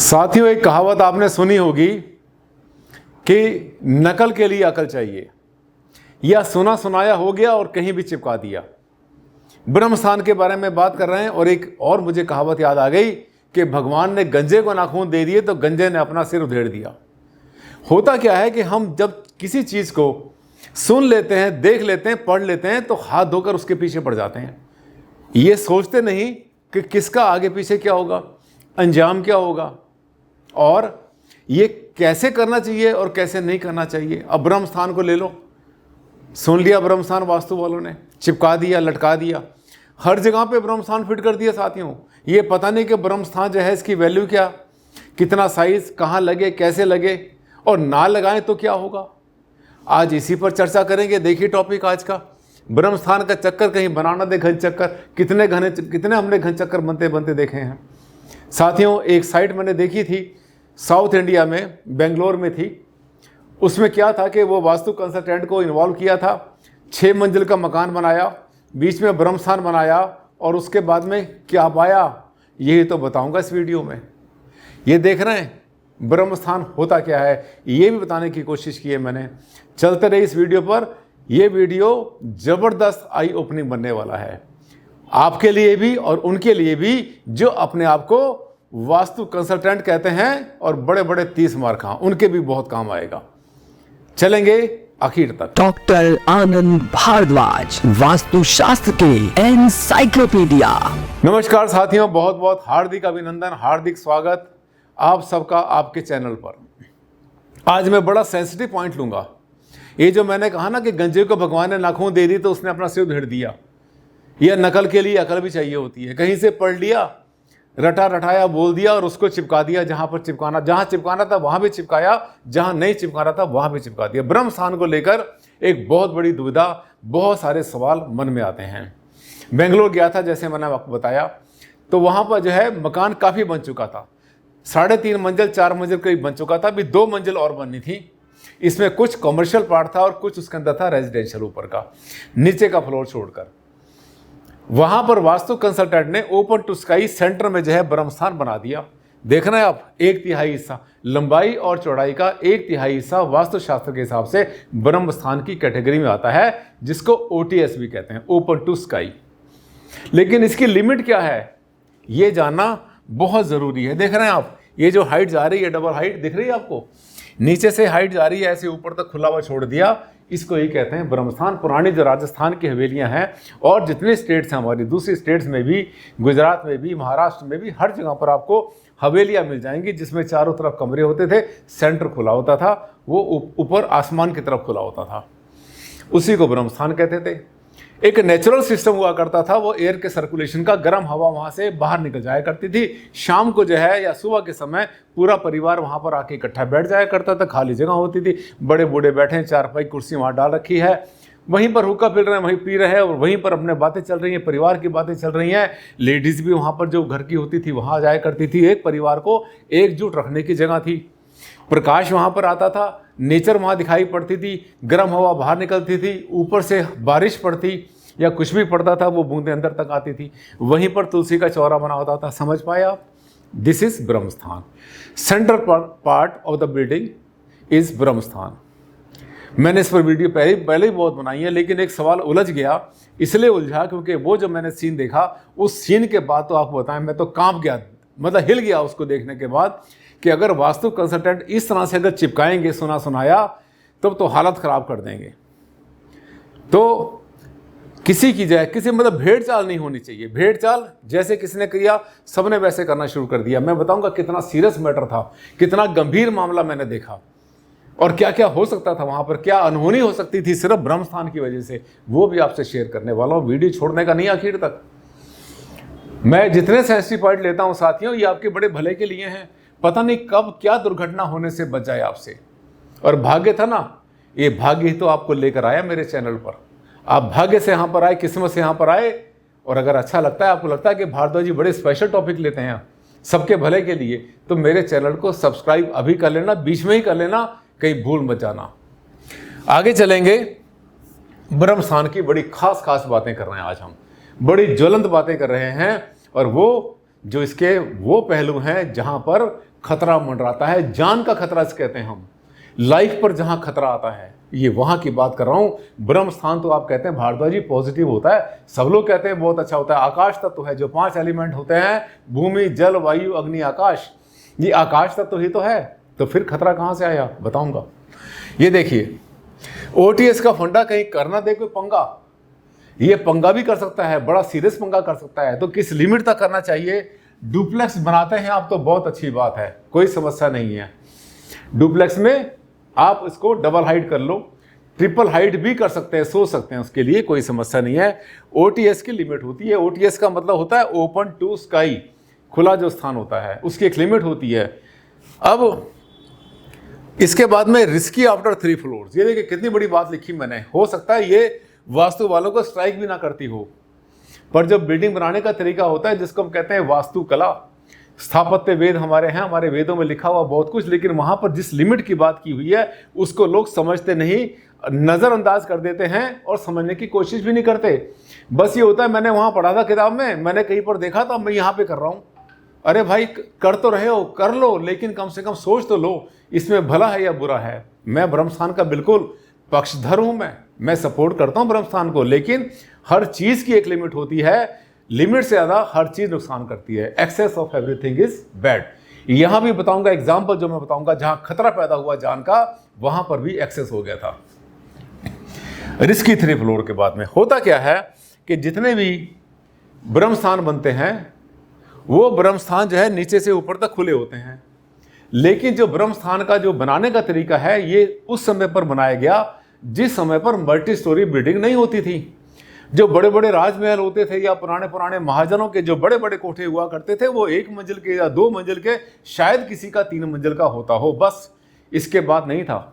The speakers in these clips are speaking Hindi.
साथियों, एक कहावत आपने सुनी होगी कि नकल के लिए अकल चाहिए, या सुना सुनाया हो गया और कहीं भी चिपका दिया। ब्रह्म स्थान के बारे में बात कर रहे हैं। और एक और मुझे कहावत याद आ गई कि भगवान ने गंजे को नाखून दे दिए तो गंजे ने अपना सिर उधेड़ दिया। होता क्या है कि हम जब किसी चीज़ को सुन लेते हैं, देख लेते हैं, पढ़ लेते हैं तो हाथ धोकर उसके पीछे पड़ जाते हैं। ये सोचते नहीं कि किसका आगे पीछे क्या होगा, अंजाम क्या होगा और ये कैसे करना चाहिए और कैसे नहीं करना चाहिए। अब ब्रह्म स्थान को ले लो, सुन लिया ब्रह्म स्थान वास्तु वालों ने, चिपका दिया, लटका दिया, हर जगह पे ब्रह्म स्थान फिट कर दिया। साथियों, ये पता नहीं कि ब्रह्म स्थान जो है इसकी वैल्यू क्या, कितना साइज, कहाँ लगे, कैसे लगे और ना लगाएं तो क्या होगा। आज इसी पर चर्चा करेंगे। देखिए टॉपिक आज का, ब्रह्म स्थान का चक्कर कहीं बनाना दे घन चक्कर। कितने हमने घन चक्कर बनते बनते देखे हैं। साथियों, एक साइट मैंने देखी थी साउथ इंडिया में, बेंगलोर में थी। उसमें क्या था कि वो वास्तु कंसल्टेंट को इन्वॉल्व किया था। 6 मंजिल का मकान बनाया, बीच में ब्रह्म स्थान बनाया और उसके बाद में क्या पाया यही तो बताऊंगा इस वीडियो में। ये देख रहे हैं ब्रह्म स्थान होता क्या है, ये भी बताने की कोशिश की है मैंने। चलते रहे इस वीडियो पर। यह वीडियो ज़बरदस्त आई ओपनिंग बनने वाला है, आपके लिए भी और उनके लिए भी जो अपने आप को वास्तु कंसल्टेंट कहते हैं और बड़े बड़े 30 मार्क हैं, उनके भी बहुत काम आएगा। चलेंगे आखिर तक। डॉक्टर आनंद भारद्वाज, वास्तु शास्त्र के एनसाइक्लोपीडिया। नमस्कार साथियों, बहुत बहुत हार्दिक अभिनंदन, हार्दिक स्वागत आप सबका आपके चैनल पर। आज मैं बड़ा सेंसिटिव पॉइंट लूंगा। ये जो मैंने कहा ना कि गंजे को भगवान ने नाखून दे दी तो उसने अपना सिर उधेड़ दिया, यह नकल के लिए अकल भी चाहिए होती है। कहीं से पढ़ लिया, रटा रटाया बोल दिया और उसको चिपका दिया। जहां पर चिपकाना, जहां चिपकाना था वहां भी चिपकाया, जहां नहीं चिपकाना था वहां भी चिपका दिया। ब्रह्म स्थान को लेकर एक बहुत बड़ी दुविधा, बहुत सारे सवाल मन में आते हैं। बेंगलोर गया था, जैसे मैंने आपको बताया, तो वहां पर जो है मकान काफ़ी बन चुका था। 3.5 मंजिल 4 मंजिल करीब बन चुका था। अभी 2 मंजिल और बननी थी। इसमें कुछ कमर्शियल पार्ट था और कुछ उसके अंदर था रेजिडेंशियल, ऊपर का, नीचे का फ्लोर छोड़कर। वहां पर वास्तु कंसल्टेंट ने ओपन टू स्काई सेंटर में जो है ब्रह्म स्थान बना दिया। देख रहे हैं आप, 1/3 हिस्सा लंबाई और चौड़ाई का 1/3 हिस्सा वास्तु शास्त्र के हिसाब से ब्रह्म स्थान की कैटेगरी में आता है, जिसको OTS भी कहते हैं, ओपन टू स्काई। लेकिन इसकी लिमिट क्या है ये जानना बहुत जरूरी है। देख रहे हैं आप, ये जो हाइट जा रही है, डबल हाइट दिख रही है आपको, नीचे से हाइट जा रही है, ऐसे ऊपर तक खुला हुआ छोड़ दिया, इसको ही कहते हैं ब्रह्म स्थान। पुरानी जो राजस्थान की हवेलियां हैं और जितने स्टेट्स हैं हमारी, दूसरी स्टेट्स में भी, गुजरात में भी, महाराष्ट्र में भी, हर जगह पर आपको हवेलियां मिल जाएंगी जिसमें चारों तरफ कमरे होते थे, सेंटर खुला होता था, वो ऊपर आसमान की तरफ खुला होता था, उसी को ब्रह्म स्थान कहते थे। एक नेचुरल सिस्टम हुआ करता था, वो एयर के सर्कुलेशन का, गर्म हवा वहाँ से बाहर निकल जाया करती थी। शाम को जो है या सुबह के समय पूरा परिवार वहाँ पर आके इकट्ठा बैठ जाया करता था। खाली जगह होती थी, बड़े बूढ़े बैठे हैं, 4 कुर्सी वहाँ डाल रखी है, वहीं पर हुक्का पी रहे हैं, वहीं पी रहे हैं और वहीं पर अपने बातें चल रही हैं, परिवार की बातें चल रही हैं। लेडीज़ भी वहाँ पर जो घर की होती थी वहाँ जाया करती थी। एक परिवार को एकजुट रखने की जगह थी। प्रकाश वहाँ पर आता था, नेचर वहाँ दिखाई पड़ती थी, गर्म हवा बाहर निकलती थी, ऊपर से बारिश पड़ती या कुछ भी पड़ता था वो बूंदें अंदर तक आती थी। वहीं पर तुलसी का चौरा बना होता था। समझ पाए आप? दिस इज ब्रह्म स्थान। Central part of the building is ब्रह्म स्थान। मैंने इस पर वीडियो पहले ही बहुत बनाई है, लेकिन एक सवाल उलझ गया। इसलिए उलझा क्योंकि वो जब मैंने सीन देखा, उस सीन के बाद तो आपको बताएं मैं तो कांप गया, मतलब हिल गया उसको देखने के बाद, कि अगर वास्तु कंसल्टेंट इस तरह से अगर चिपकाएंगे सुना सुनाया तब तो हालत ख़राब कर देंगे। तो किसी की जाए, किसी मतलब भेड़ चाल नहीं होनी चाहिए। भेड़ चाल जैसे किसी ने किया सबने वैसे करना शुरू कर दिया। मैं बताऊंगा कितना सीरियस मैटर था, कितना गंभीर मामला मैंने देखा और क्या क्या हो सकता था वहाँ पर, क्या अनहोनी हो सकती थी सिर्फ ब्रह्म स्थान की वजह से, वो भी आपसे शेयर करने वाला हूँ। वीडियो छोड़ने का नहीं आखिर तक। मैं जितने सेंसिटिव पॉइंट लेता हूँ साथियों, ये आपके बड़े भले के लिए हैं। पता नहीं कब क्या दुर्घटना होने से बच जाए आपसे। और भाग्य था ना, ये भाग्य ही तो आपको लेकर आया मेरे चैनल पर। आप भाग्य से यहाँ पर आए, किस्मत से यहाँ पर आए। और अगर अच्छा लगता है, आपको लगता है कि भारद्वाज जी बड़े स्पेशल टॉपिक लेते हैं सबके भले के लिए, तो मेरे चैनल को सब्सक्राइब अभी कर लेना, बीच में ही कर लेना, कहीं भूल मत जाना। आगे चलेंगे। ब्रह्म स्थान की बड़ी खास बातें कर रहे हैं आज हम, बड़ी ज्वलंत बातें कर रहे हैं। और वो जो इसके वो पहलू हैं जहां पर खतरा मंडराता है, जान का खतरा इसे कहते हैं हम, लाइफ पर जहां खतरा आता है, ये वहां की बात कर रहा हूं। ब्रह्म स्थान तो आप कहते हैं भारद्वाज जी पॉजिटिव होता है, सब लोग कहते हैं बहुत अच्छा होता है। आकाश तत्व है, जो 5 एलिमेंट होते हैं, भूमि जल वायु अग्नि आकाश, ये आकाश तत्व ही तो है, तो फिर खतरा कहां से आया बताऊंगा। ये देखिए ओटीएस का फंडा कहीं करना दे कोई पंगा, ये पंगा भी कर सकता है, बड़ा सीरियस पंगा कर सकता है, तो किस लिमिट तक करना चाहिए। डुप्लेक्स बनाते हैं आप तो बहुत अच्छी बात है, कोई समस्या नहीं है। डुप्लेक्स में आप इसको डबल हाइट कर लो, ट्रिपल हाइट भी कर सकते हैं, सोच सकते हैं, उसके लिए कोई समस्या नहीं है। ओटीएस की लिमिट होती है, ओटीएस का मतलब होता है ओपन टू स्काई, खुला जो स्थान होता है उसकी एक लिमिट होती है। अब इसके बाद में रिस्की आफ्टर 3 फ्लोर्स, ये देखिए कितनी बड़ी बात लिखी मैंने। हो सकता है ये वास्तु वालों को स्ट्राइक भी ना करती हो, पर जब बिल्डिंग बनाने का तरीका होता है जिसको हम कहते हैं वास्तुकला, स्थापत्य वेद हमारे हैं, हमारे वेदों में लिखा हुआ बहुत कुछ, लेकिन वहां पर जिस लिमिट की बात की हुई है उसको लोग समझते नहीं, नज़रअंदाज कर देते हैं और समझने की कोशिश भी नहीं करते। बस ये होता है मैंने वहां पढ़ा था किताब में, मैंने कहीं पर देखा था, मैं यहाँ पे कर रहा हूँ। अरे भाई कर तो रहे हो, कर लो, लेकिन कम से कम सोच तो लो इसमें भला है या बुरा है। मैं ब्रह्मस्थान का बिल्कुल पक्षधर हूँ, मैं सपोर्ट करता हूँ ब्रह्मस्थान को, लेकिन हर चीज़ की एक लिमिट होती है, लिमिट से ज़्यादा हर चीज़ नुकसान करती है। Excess of everything is bad. यहाँ भी बताऊंगा एग्जाम्पल, जो मैं बताऊंगा जहाँ खतरा पैदा हुआ जान का, वहाँ पर भी एक्सेस हो गया था। रिस्की 3 फ्लोर के बाद में होता क्या है कि जितने भी ब्रह्मस्थान बनते हैं वो ब्रह्मस्थान जो है नीचे से ऊपर तक खुले होते हैं, लेकिन जो ब्रह्मस्थान का जो बनाने का तरीका है ये उस समय पर बनाया गया जिस समय पर मल्टी स्टोरी बिल्डिंग नहीं होती थी। जो बड़े बड़े राजमहल होते थे या पुराने पुराने महाजनों के जो बड़े बड़े कोठे हुआ करते थे वो 1 मंजिल के या 2 मंजिल के, शायद किसी का 3 मंजिल का होता हो, बस इसके बाद नहीं था।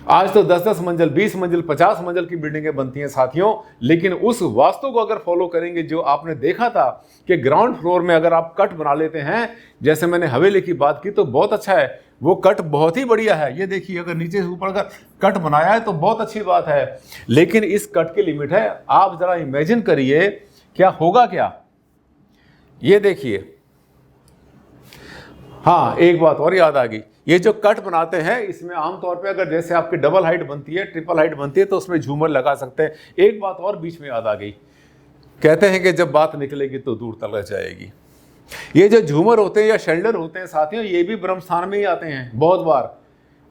आज तो 10-10 मंजिल, 20 मंजिल, 50 मंजिल की बिल्डिंगें बनती हैं साथियों, लेकिन उस वास्तु को अगर फॉलो करेंगे जो आपने देखा था कि ग्राउंड फ्लोर में अगर आप कट बना लेते हैं, जैसे मैंने हवेली की बात की, तो बहुत अच्छा है, वो कट बहुत ही बढ़िया है। ये देखिए अगर नीचे से ऊपर अगर कट बनाया है तो बहुत अच्छी बात है, लेकिन इस कट की लिमिट है। आप जरा इमेजिन करिए क्या होगा क्या। ये देखिए, हाँ एक बात और याद आ गई, ये जो कट बनाते हैं इसमें आमतौर पे अगर जैसे आपकी डबल हाइट बनती है, ट्रिपल हाइट बनती है, तो उसमें झूमर लगा सकते हैं। एक बात और बीच में याद आ गई, कहते हैं कि जब बात निकलेगी तो दूर तक जाएगी। ये जो झूमर होते हैं या शेल्डर होते हैं साथियों, ये भी ब्रह्मस्थान में ही आते हैं बहुत बार।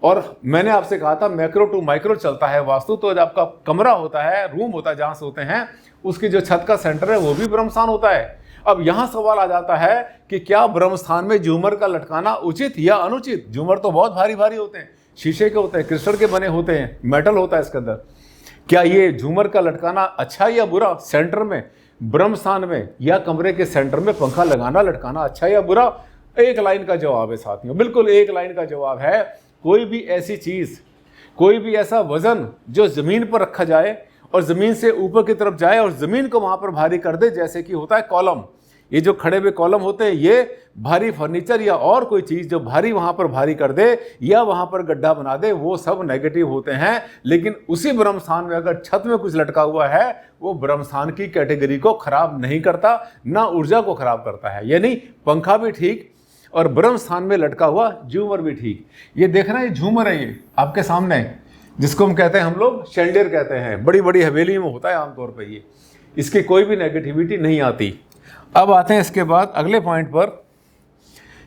और मैंने आपसे कहा था मैक्रो टू माइक्रो चलता है वास्तु, तो आपका कमरा होता है, रूम होता है जहाँ से होते हैं, उसकी जो छत का सेंटर है वो भी ब्रह्मस्थान होता है। अब यहाँ सवाल आ जाता है कि क्या ब्रह्मस्थान में झूमर का लटकाना उचित या अनुचित। झूमर तो बहुत भारी भारी होते हैं, शीशे के होते हैं, क्रिस्टल के बने होते हैं, मेटल होता है इसके अंदर। क्या ये झूमर का लटकाना अच्छा या बुरा, सेंटर में ब्रह्मस्थान में या कमरे के सेंटर में पंखा लगाना लटकाना अच्छा या बुरा? एक लाइन का जवाब है साथियों, बिल्कुल एक लाइन का जवाब है। कोई भी ऐसी चीज, कोई भी ऐसा वजन जो जमीन पर रखा जाए और जमीन से ऊपर की तरफ जाए और जमीन को वहां पर भारी कर दे, जैसे कि होता है कॉलम, ये जो खड़े हुए कॉलम होते हैं, ये भारी फर्नीचर या और कोई चीज जो भारी वहां पर भारी कर दे या वहां पर गड्ढा बना दे, वो सब नेगेटिव होते हैं। लेकिन उसी ब्रह्मस्थान में अगर छत में कुछ लटका हुआ है, वो ब्रह्मस्थान की कैटेगरी को खराब नहीं करता, ना ऊर्जा को खराब करता है। यानी पंखा भी ठीक और ब्रह्मस्थान में लटका हुआ झूमर भी ठीक। ये देखना, ये झूमर है, ये आपके सामने, जिसको हम कहते हैं, हम लोग शेल्डर कहते हैं, बड़ी बड़ी हवेली में होता है आमतौर पर। ये इसकी कोई भी नेगेटिविटी नहीं आती। अब आते हैं इसके बाद अगले पॉइंट पर।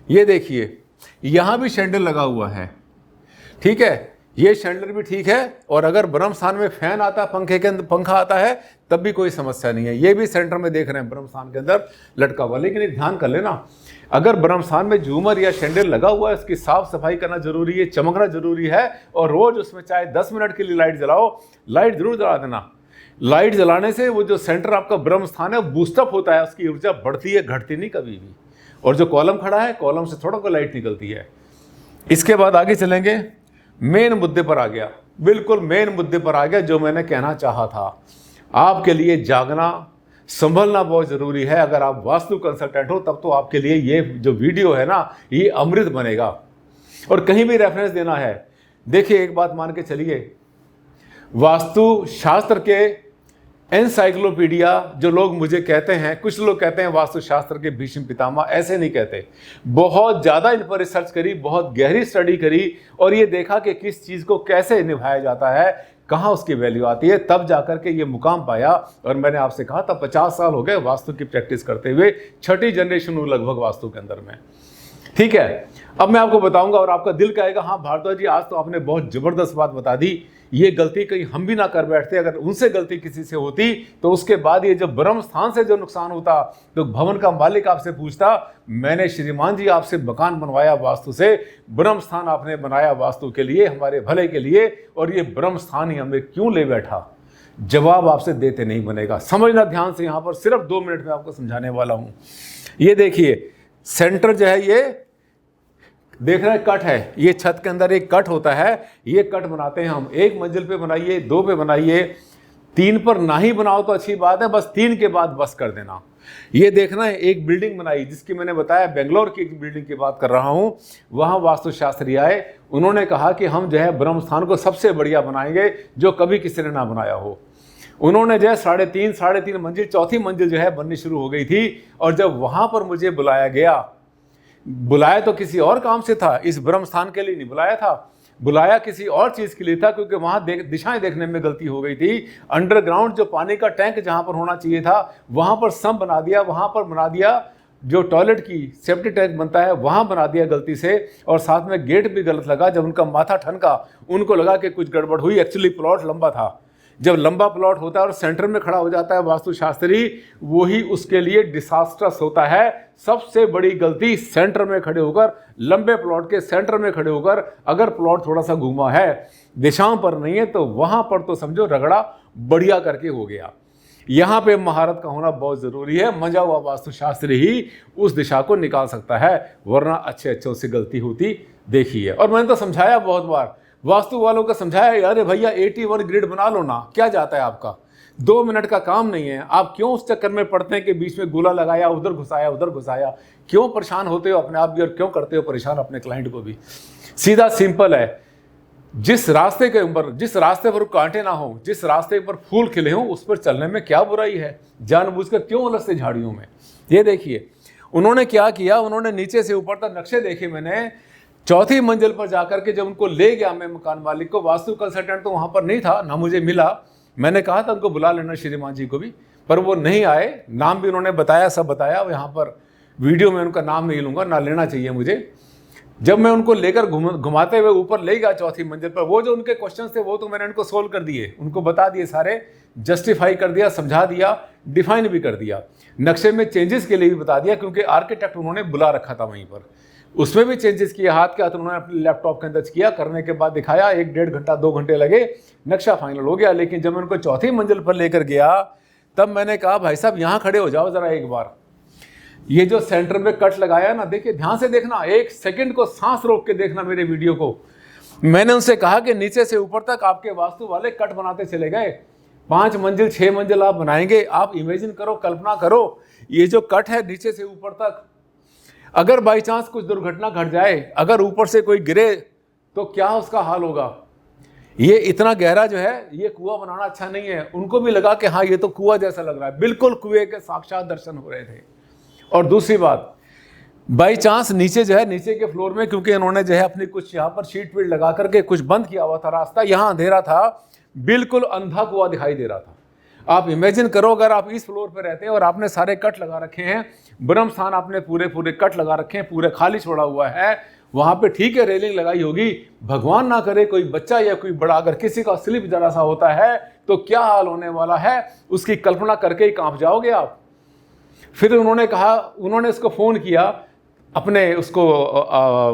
ये देखिए यहाँ भी शेल्डर लगा हुआ है, ठीक है, ये शेल्डर भी ठीक है। और अगर ब्रह्मस्थान में फैन आता है, पंखे के अंदर पंखा आता है, तब भी कोई समस्या नहीं है। ये भी सेंटर में देख रहे हैं ब्रह्मस्थान के अंदर लटका हुआ। लेकिन एक ध्यान कर लेना, अगर ब्रह्मस्थान में झूमर या शेल्डर लगा हुआ है, उसकी साफ सफाई करना जरूरी है, चमकना जरूरी है, और रोज उसमें चाहे 10 मिनट के लिए लाइट जलाओ, लाइट जरूर जला देना। लाइट जलाने से वो जो सेंटर आपका ब्रह्मस्थान है बूस्टअप होता है, उसकी ऊर्जा बढ़ती है, घटती नहीं कभी भी। और जो कॉलम खड़ा है, कॉलम से थोड़ा को लाइट निकलती है। इसके बाद आगे चलेंगे, मेन मुद्दे पर आ गया, बिल्कुल मेन मुद्दे पर आ गया, जो मैंने कहना चाहा था। आपके लिए जागना, संभलना बहुत ज़रूरी है। अगर आप वास्तु कंसल्टेंट हो तब तो आपके लिए ये जो वीडियो है ना, ये अमृत बनेगा। और कहीं भी रेफरेंस देना है, देखिए एक बात मान के चलिए, वास्तु शास्त्र के एनसाइक्लोपीडिया, जो लोग मुझे कहते हैं, कुछ लोग कहते हैं वास्तुशास्त्र के भीष्म पितामह, ऐसे नहीं कहते। बहुत ज़्यादा इन पर रिसर्च करी, बहुत गहरी स्टडी करी और ये देखा कि किस चीज़ को कैसे निभाया जाता है, कहाँ उसकी वैल्यू आती है, तब जाकर के ये मुकाम पाया। और मैंने आपसे कहा था 50 साल हो गए वास्तु की प्रैक्टिस करते हुए, 6ठी जनरेशन हूँ लगभग वास्तु के अंदर में। ठीक है, अब मैं आपको बताऊंगा और आपका दिल कहेगा हाँ भारद्वाज जी आज तो आपने बहुत ज़बरदस्त बात बता दी, ये गलती कहीं हम भी ना कर बैठते, अगर उनसे गलती किसी से होती तो उसके बाद ये जब ब्रह्म स्थान से जो नुकसान होता तो भवन का मालिक आपसे पूछता, मैंने श्रीमान जी आपसे मकान बनवाया वास्तु से, ब्रह्म स्थान आपने बनाया वास्तु के लिए, हमारे भले के लिए, और ये ब्रह्म स्थान ही हमें क्यों ले बैठा? जवाब आपसे देते नहीं बनेगा। समझना ध्यान से, यहाँ पर सिर्फ 2 मिनट में आपको समझाने वाला हूँ। ये देखिए सेंटर जो है, ये देख रहे हैं कट है, ये छत के अंदर एक कट होता है, ये कट बनाते हैं हम। 1 मंजिल पे बनाइए, 2 पे बनाइए, 3 पर ना ही बनाओ तो अच्छी बात है, बस 3 के बाद बस कर देना। ये देखना है एक बिल्डिंग बनाई, जिसकी मैंने बताया बेंगलोर की एक बिल्डिंग की बात कर रहा हूँ। वहाँ वास्तुशास्त्री आए, उन्होंने कहा कि हम जो है ब्रह्म स्थान को सबसे बढ़िया बनाएंगे जो कभी किसी ने ना बनाया हो। उन्होंने जो है 3.5 मंजिल, 4थी मंजिल जो है बननी शुरू हो गई थी। और जब वहाँ पर मुझे बुलाया गया, बुलाया तो किसी और काम से था, इस ब्रह्म स्थान के लिए नहीं बुलाया था, बुलाया किसी और चीज़ के लिए था, क्योंकि वहाँ दिशाएं देखने में गलती हो गई थी। अंडरग्राउंड जो पानी का टैंक जहाँ पर होना चाहिए था वहाँ पर सम बना दिया, वहाँ पर बना दिया जो टॉयलेट की सेफ्टी टैंक बनता है वहाँ बना दिया गलती से, और साथ में गेट भी गलत लगा। जब उनका माथा ठनका, उनको लगा कि कुछ गड़बड़ हुई। एक्चुअली प्लॉट लंबा था, जब लंबा प्लॉट होता है और सेंटर में खड़ा हो जाता है वास्तुशास्त्री, वही उसके लिए डिसास्ट्रस होता है। सबसे बड़ी गलती सेंटर में खड़े होकर, लंबे प्लॉट के सेंटर में खड़े होकर, अगर प्लॉट थोड़ा सा घूमा है, दिशाओं पर नहीं है, तो वहाँ पर तो समझो रगड़ा बढ़िया करके हो गया। यहाँ पे महारत का होना बहुत ज़रूरी है। मजा हुआ वास्तुशास्त्री ही उस दिशा को निकाल सकता है, वरना अच्छे अच्छों से गलती होती देखी है। और मैंने तो समझाया बहुत बार, वास्तु वालों को समझाया, अरे भैया 81 ग्रिड बना लो ना, क्या जाता है आपका, 2 मिनट का काम नहीं है। आप क्यों उस चक्कर में पड़ते हैं कि बीच में गोला लगाया, उधर घुसाया, उधर घुसाया? क्यों परेशान होते हो अपने आप भी और क्यों करते हो परेशान अपने क्लाइंट को भी? सीधा सिंपल है, जिस रास्ते के ऊपर, जिस रास्ते पर कांटे ना हो, जिस रास्ते पर फूल खिले हों, उस पर चलने में क्या बुराई है? जानबूझकर क्यों उलझते झाड़ियों में? ये देखिए उन्होंने क्या किया, उन्होंने नीचे से ऊपर तक नक्शे देखे मैंने। 4थी मंजिल पर जाकर के जब उनको ले गया मैं मकान मालिक को, वास्तु कंसल्टेंट तो वहाँ पर नहीं था ना, मुझे मिला। मैंने कहा था उनको बुला लेना श्रीमान जी को भी, पर वो नहीं आए। नाम भी उन्होंने बताया, सब बताया। यहाँ पर वीडियो में उनका नाम नहीं लूँगा, ना लेना चाहिए मुझे। जब मैं उनको लेकर घुमाते हुए ऊपर ले गया 4थी मंजिल पर, वो जो उनके क्वेश्चन थे वो तो मैंने उनको सोल्व कर दिए, उनको बता दिए सारे, जस्टिफाई कर दिया, समझा दिया, डिफाइन भी कर दिया। नक्शे में चेंजेस के लिए भी बता दिया, क्योंकि आर्किटेक्ट उन्होंने बुला रखा था वहीं पर, उसमें भी चेंजेस किए। हाथ के हाथ उन्होंने अपने लैपटॉप के अंदर किया, करने के बाद दिखाया, 1-1.5 घंटा 2 घंटे लगे, नक्शा फाइनल हो गया। लेकिन जब मैं उनको 4थी मंजिल पर लेकर गया, तब मैंने कहा भाई साहब यहाँ खड़े हो जाओ जरा एक बार। ये जो सेंटर में कट लगाया ना, देखिए ध्यान से देखना, 1 सेकंड को सांस रोक के देखना मेरे वीडियो को। मैंने उनसे कहा कि नीचे से ऊपर तक आपके वास्तु वाले कट बनाते चले गए, 5 मंजिल 6 मंजिल आप बनाएंगे। आप इमेजिन करो, कल्पना करो, ये जो कट है नीचे से ऊपर तक, अगर बाई चांस कुछ दुर्घटना घट जाए, अगर ऊपर से कोई गिरे तो क्या उसका हाल होगा? ये इतना गहरा जो है, ये कुआं बनाना अच्छा नहीं है। उनको भी लगा कि हाँ ये तो कुआं जैसा लग रहा है, बिल्कुल कुएं के साक्षात दर्शन हो रहे थे। और दूसरी बात, बाई चांस नीचे जो है, नीचे के फ्लोर में, क्योंकि इन्होंने जो है अपनी कुछ यहाँ पर शीट वीट लगा करके कुछ बंद किया हुआ था रास्ता, यहाँ अंधेरा था, बिल्कुल अंधा कुआं दिखाई दे रहा था। आप इमेजिन करो, अगर आप इस फ्लोर पे रहते हैं और आपने सारे कट लगा रखे हैं, ब्रह्म स्थान आपने पूरे कट लगा रखे हैं, पूरे खाली छोड़ा हुआ है, वहाँ पे ठीक है रेलिंग लगाई होगी, भगवान ना करे कोई बच्चा या कोई बड़ा अगर किसी का स्लिप जरा सा होता है तो क्या हाल होने वाला है, उसकी कल्पना करके ही कांप जाओगे आप। फिर उन्होंने कहा, उन्होंने उसको फ़ोन किया, अपने उसको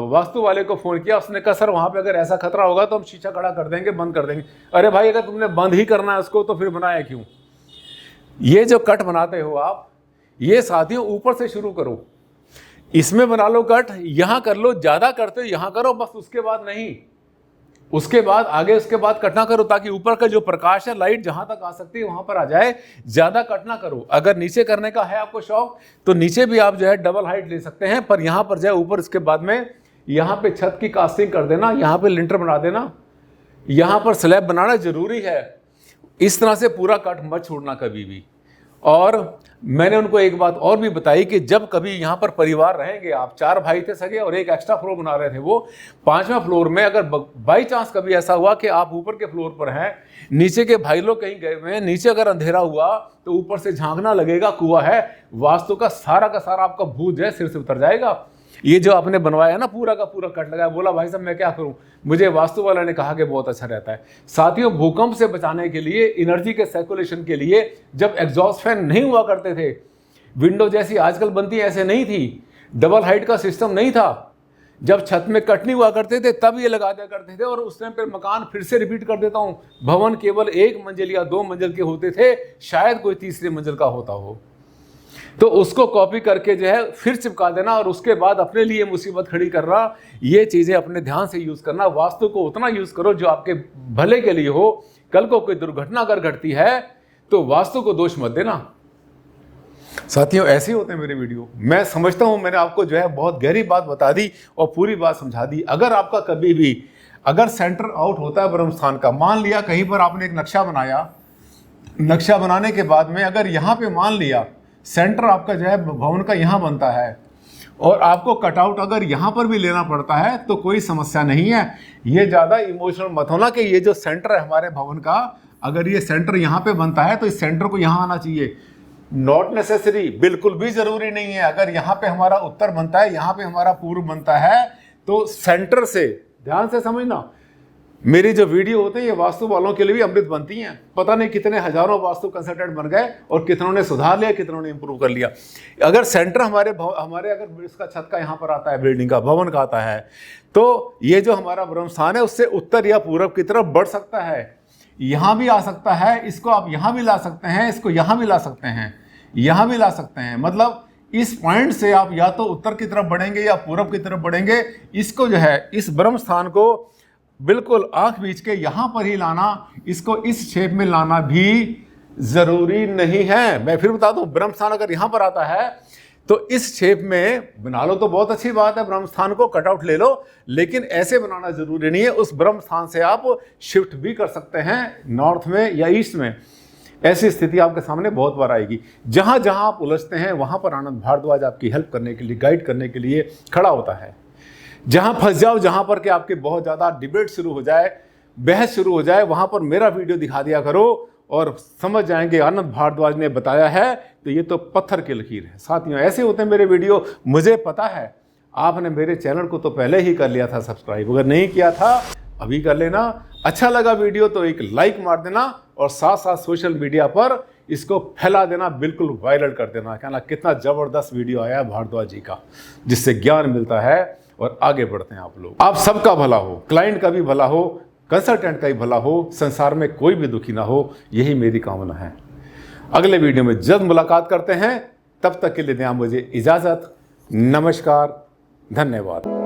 वास्तु वाले को फ़ोन किया। उसने कहा सर वहाँ पे अगर ऐसा खतरा होगा तो हम शीशा खड़ा कर देंगे, बंद कर देंगे। अरे भाई अगर तुमने बंद ही करना है उसको तो फिर बनाया क्यों? ये जो कट बनाते हो आप, ये साथियों ऊपर से शुरू करो, इसमें बना लो कट, यहाँ कर लो, ज़्यादा करते हो यहाँ करो बस, उसके बाद नहीं, उसके बाद आगे उसके बाद कट ना करो, ताकि ऊपर का जो प्रकाश है, लाइट जहां तक आ सकती है वहां पर आ जाए। ज्यादा कट ना करो। अगर नीचे करने का है आपको शौक तो नीचे भी आप जो है डबल हाइट ले सकते हैं, पर यहां पर जाए ऊपर, इसके बाद में यहाँ पे छत की कास्टिंग कर देना, यहाँ पे लिंटर बना देना, यहाँ पर स्लैब बनाना जरूरी है। इस तरह से पूरा कट मत छोड़ना कभी भी। और मैंने उनको एक बात और भी बताई कि जब कभी यहाँ पर परिवार रहेंगे, आप 4 भाई थे सगे और एक एक्स्ट्रा फ्लोर बना रहे थे, वो 5वां फ्लोर में अगर बाई चांस कभी ऐसा हुआ कि आप ऊपर के फ्लोर पर हैं, नीचे के भाई लोग कहीं गए हुए हैं, नीचे अगर अंधेरा हुआ तो ऊपर से झांकना लगेगा, कुआं है, वास्तु का सारा आपका भूत जो है सिर से उतर जाएगा। ये जो आपने बनवाया ना पूरा का पूरा कट लगाया, बोला भाई साहब मैं क्या करूं, मुझे वास्तु वाला ने कहा कि बहुत अच्छा रहता है। साथियों, भूकंप से बचाने के लिए, एनर्जी के सर्कुलेशन के लिए जब एग्जॉस्ट फैन नहीं हुआ करते थे, विंडो जैसी आजकल बनती है ऐसे नहीं थी, डबल हाइट का सिस्टम नहीं था, जब छत में कट नहीं हुआ करते थे तब ये लगा दिया करते थे। और उस टाइम पर मकान, फिर से रिपीट कर देता हूँ, भवन केवल 1 मंजिल या 2 मंजिल के होते थे, शायद कोई तीसरी मंजिल का होता हो, तो उसको कॉपी करके जो है फिर चिपका देना और उसके बाद अपने लिए मुसीबत खड़ी करना, ये चीज़ें अपने ध्यान से यूज़ करना। वास्तु को उतना यूज़ करो जो आपके भले के लिए हो। कल को कोई दुर्घटना अगर घटती है तो वास्तु को दोष मत देना। साथियों, ऐसे ही होते हैं मेरे वीडियो। मैं समझता हूँ मैंने आपको जो है बहुत गहरी बात बता दी और पूरी बात समझा दी। अगर आपका कभी भी अगर सेंटर आउट होता है ब्रह्म स्थान का, मान लिया कहीं पर आपने एक नक्शा बनाया, नक्शा बनाने के बाद में अगर यहाँ पे मान लिया सेंटर आपका जो है भवन का यहाँ बनता है और आपको कटआउट अगर यहाँ पर भी लेना पड़ता है तो कोई समस्या नहीं है। ये ज़्यादा इमोशनल मत होना कि ये जो सेंटर है हमारे भवन का, अगर ये सेंटर यहाँ पे बनता है तो इस सेंटर को यहाँ आना चाहिए। नॉट नेसेसरी, बिल्कुल भी ज़रूरी नहीं है। अगर यहाँ पे हमारा उत्तर बनता है, यहाँ पे हमारा पूर्व बनता है, तो सेंटर से, ध्यान से समझना, मेरी जो वीडियो होते हैं ये वास्तु वालों के लिए भी अमृत बनती हैं। पता नहीं कितने हजारों वास्तु कंसल्टेंट बन गए और कितनों ने सुधार लिया, कितनों ने इंप्रूव कर लिया। अगर सेंटर हमारे अगर इसका छत का यहाँ पर आता है, बिल्डिंग का, भवन का आता है, तो ये जो हमारा ब्रह्म स्थान है उससे उत्तर या पूरब की तरफ बढ़ सकता है, यहाँ भी आ सकता है। इसको आप यहाँ भी ला सकते हैं, इसको यहाँ भी ला सकते हैं, यहाँ भी ला सकते हैं। मतलब इस पॉइंट से आप या तो उत्तर की तरफ बढ़ेंगे या पूरब की तरफ बढ़ेंगे। इसको जो है, इस ब्रह्म स्थान को बिल्कुल आंख बीच के यहाँ पर ही लाना, इसको इस शेप में लाना भी जरूरी नहीं है। मैं फिर बता दूं, ब्रह्म स्थान अगर यहाँ पर आता है तो इस शेप में बना लो तो बहुत अच्छी बात है, ब्रह्म स्थान को कटआउट ले लो, लेकिन ऐसे बनाना जरूरी नहीं है। उस ब्रह्म स्थान से आप शिफ्ट भी कर सकते हैं नॉर्थ में या ईस्ट में। ऐसी स्थिति आपके सामने बहुत बार आएगी। जहां जहां आप उलझते हैं वहां पर आनंद भारद्वाज आपकी हेल्प करने के लिए, गाइड करने के लिए खड़ा होता है। जहां फंस जाओ, जहां पर कि आपके बहुत ज़्यादा डिबेट शुरू हो जाए, बहस शुरू हो जाए, वहां पर मेरा वीडियो दिखा दिया करो और समझ जाएंगे आनंद भारद्वाज ने बताया है तो ये तो पत्थर की लकीर है। साथियों, ऐसे होते हैं मेरे वीडियो। मुझे पता है आपने मेरे चैनल को तो पहले ही कर लिया था सब्सक्राइब, अगर नहीं किया था अभी कर लेना। अच्छा लगा वीडियो तो एक लाइक मार देना और साथ साथ सोशल मीडिया पर इसको फैला देना, बिल्कुल वायरल कर देना। कहना कितना ज़बरदस्त वीडियो आया है भारद्वाज जी का, जिससे ज्ञान मिलता है और आगे बढ़ते हैं आप लोग। आप सबका भला हो, क्लाइंट का भी भला हो, कंसल्टेंट का भी भला हो, संसार में कोई भी दुखी ना हो, यही मेरी कामना है। अगले वीडियो में जल्द मुलाकात करते हैं, तब तक के लिए दें मुझे इजाज़त। नमस्कार, धन्यवाद।